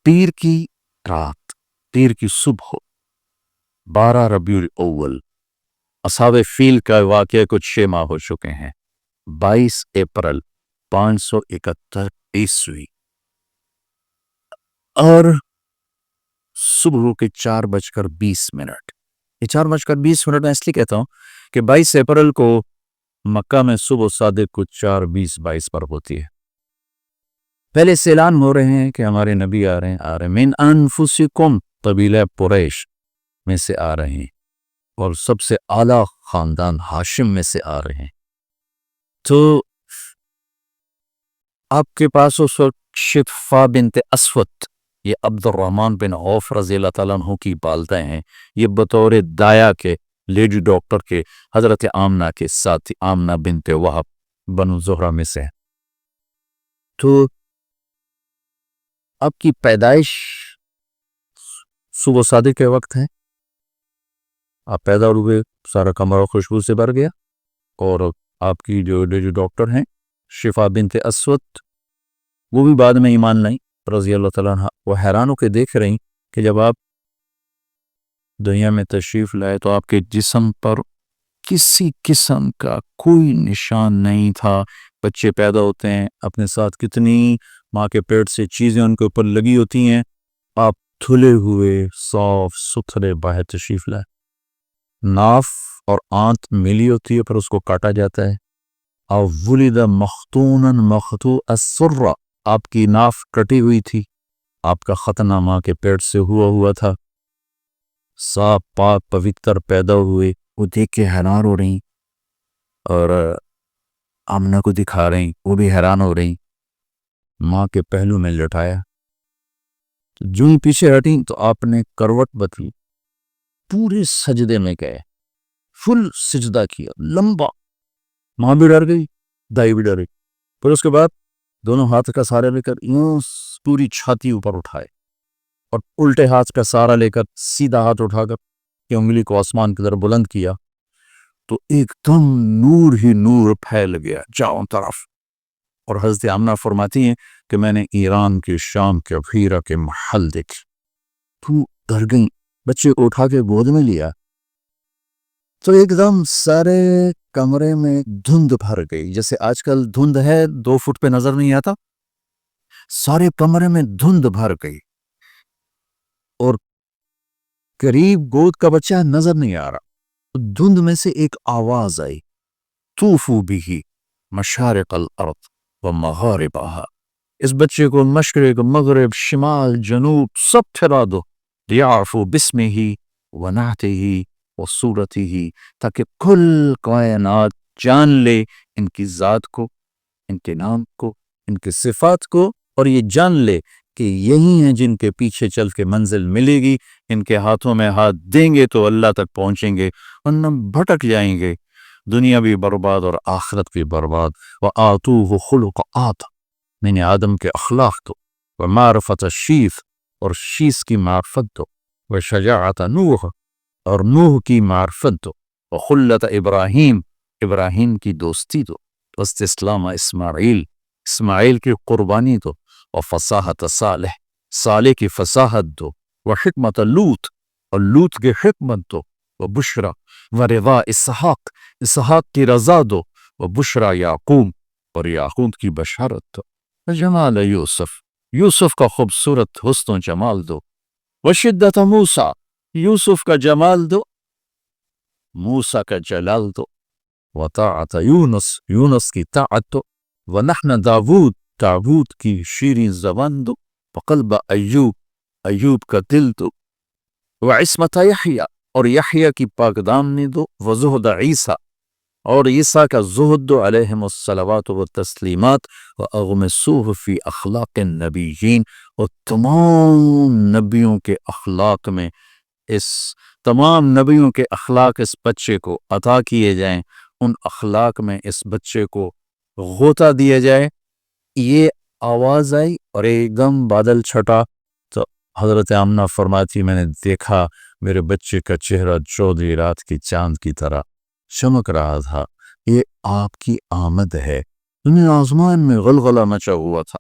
پیر کی رات، پیر کی صبح، 12 ربیع الاول، اصحاب فیل کا واقعہ کچھ 6 ماہ ہو چکے ہیں، 22 اپریل 571 عیسوی، اور صبح کے 4:20۔ یہ 4:20 میں اس لیے کہتا ہوں کہ 22 اپریل کو مکہ میں صبح صادق کو 4:20-22 پر ہوتی ہے۔ پہلے سے اعلان ہو رہے ہیں کہ ہمارے نبی آ رہے ہیں، من انفسکم، قبیلہ قریش میں سے آ رہے ہیں، اور سب سے اعلیٰ خاندان ہاشم میں سے آ رہے ہیں۔ تو آپ کے پاس اس وقت شفا بنت اسود، یہ عبد الرحمن بن عوف رضی اللہ تعالیٰ عنہ کی والدہ ہیں، یہ بطور دایا کے لیڈی ڈاکٹر کے حضرت آمنہ کے ساتھ، آمنہ بنت وہب بنو زہرہ میں سے ہے۔ تو آپ کی پیدائش صبح صادق کے وقت ہے، آپ پیدا ہوئے، سارا کمرہ خوشبو سے بھر گیا، اور آپ کی جو لیڈی ڈاکٹر ہیں شفا بنت اسود، وہ بھی بعد میں ایمان لائیں رضی اللہ تعالیٰ عنہ۔ وہ حیران ہو کے دیکھ رہی کہ جب آپ دنیا میں تشریف لائے تو آپ کے جسم پر کسی قسم کا کوئی نشان نہیں تھا۔ بچے پیدا ہوتے ہیں، اپنے ساتھ کتنی ماں کے پیٹ سے چیزیں ان کے اوپر لگی ہوتی ہیں، آپ دھلے ہوئے صاف ستھرے باہر تشریف لائے۔ ناف اور آنت ملی ہوتی ہے، پھر اس کو کاٹا جاتا ہے۔ اور ولد مختونا مقطوع السرہ، آپ کی ناف کٹی ہوئی تھی، آپ کا ختنہ ماں کے پیٹ سے ہوا تھا، صاف پاک پوتر پیدا ہوئے۔ وہ دیکھ کے حیران ہو رہی، اور آمنہ کو دکھا رہی، وہ بھی حیران ہو رہی۔ ماں کے پہلو میں لٹایا، جو ہی پیچھے ہٹی تو آپ نے کروٹ بدلی، پورے سجدے میں گئے، فل سجدہ کیا لمبا۔ ماں بھی ڈر گئی، دائی بھی ڈر گئی۔ پھر اس کے بعد دونوں ہاتھ کا سہارا لے کر یوں پوری چھاتی اوپر اٹھائے، اور الٹے ہاتھ کا سہارا لے کر سیدھا ہاتھ اٹھا کر کہ انگلی کو آسمان کی طرف بلند کیا، تو ایک دم نور ہی نور پھیل گیا چاروں طرف۔ اور حضرت آمنہ فرماتی ہیں کہ میں نے ایران کے شام کے بحیرہ کے محل دیکھے، تو ڈر گئی، بچے کو اٹھا کے گود میں لیا تو ایک دم سارے کمرے میں دھند بھر گئی، جیسے آج کل دھند ہے 2 فٹ پہ نظر نہیں آتا، سارے کمرے میں دھند بھر گئی، اور قریب گود کا بچہ نظر نہیں آ رہا۔ دھند میں سے ایک آواز آئی، طوفوا بہ مشارق الارض ومغاربہا، اس بچے کو مشرق مغرب شمال جنوب سب پھرا دو، لیعرفوا باسمہ ونعتہ وصورتہ، تاکہ کل کائنات جان لے ان کی ذات کو، ان کے نام کو، ان کے صفات کو، اور یہ جان لے کہ یہی ہیں جن کے پیچھے چل کے منزل ملے گی، ان کے ہاتھوں میں ہاتھ دیں گے تو اللہ تک پہنچیں گے، ورنہ بھٹک جائیں گے، دنیا بھی برباد اور آخرت بھی برباد۔ وآتوہ خلق آدم، میں نے آدم کے اخلاق دو، ومعرفت شیث، اور شیث کی معرفت دو، وشجاعت نوح، اور نوح کی معرفت دو، وخلت ابراہیم، ابراہیم کی دوستی دو، واستسلام اسماعیل، اسماعیل کی قربانی دو، وفصاحت صالح، صالح کی فصاحت دو، وحکمت لوط، اور لوط کی حکمت دو، وبشرا ورضا اسحاق، اسحاق کی رضا دو، وبشرا یعقوب، اور یعقوب کی بشارت دو، وجمال یوسف، یوسف کا خوبصورت حسن و جمال دو، وشدت موسیٰ، یوسف کا جمال دو، موسیٰ کا جلال دو، وطاعت یونس، یونس کی طاعت دو، ونحن داود، داود کی شیریں زبان دو، وقلب ایوب، ایوب کا دل دو، وعصمت یحییٰ، اور یحییٰ کی پاک دامنی دو، وزہد عیسیٰ، اور عیسیٰ کا زہد دو، علیہم الصلوات والتسلیمات، واغمسوہ فی اخلاق النبیین، اور تمام نبیوں کے اخلاق میں، اس تمام نبیوں کے اخلاق اس بچے کو عطا کیے جائیں، ان اخلاق میں اس بچے کو غوطہ دیا جائے۔ یہ آواز آئی اور ایک دم بادل چھٹا، تو حضرت آمنہ فرماتی میں نے دیکھا میرے بچے کا چہرہ 14 رات کی چاند کی طرح چمک رہا تھا، یہ آپ کی آمد ہے۔ آسمان میں غلغلہ مچا ہوا تھا،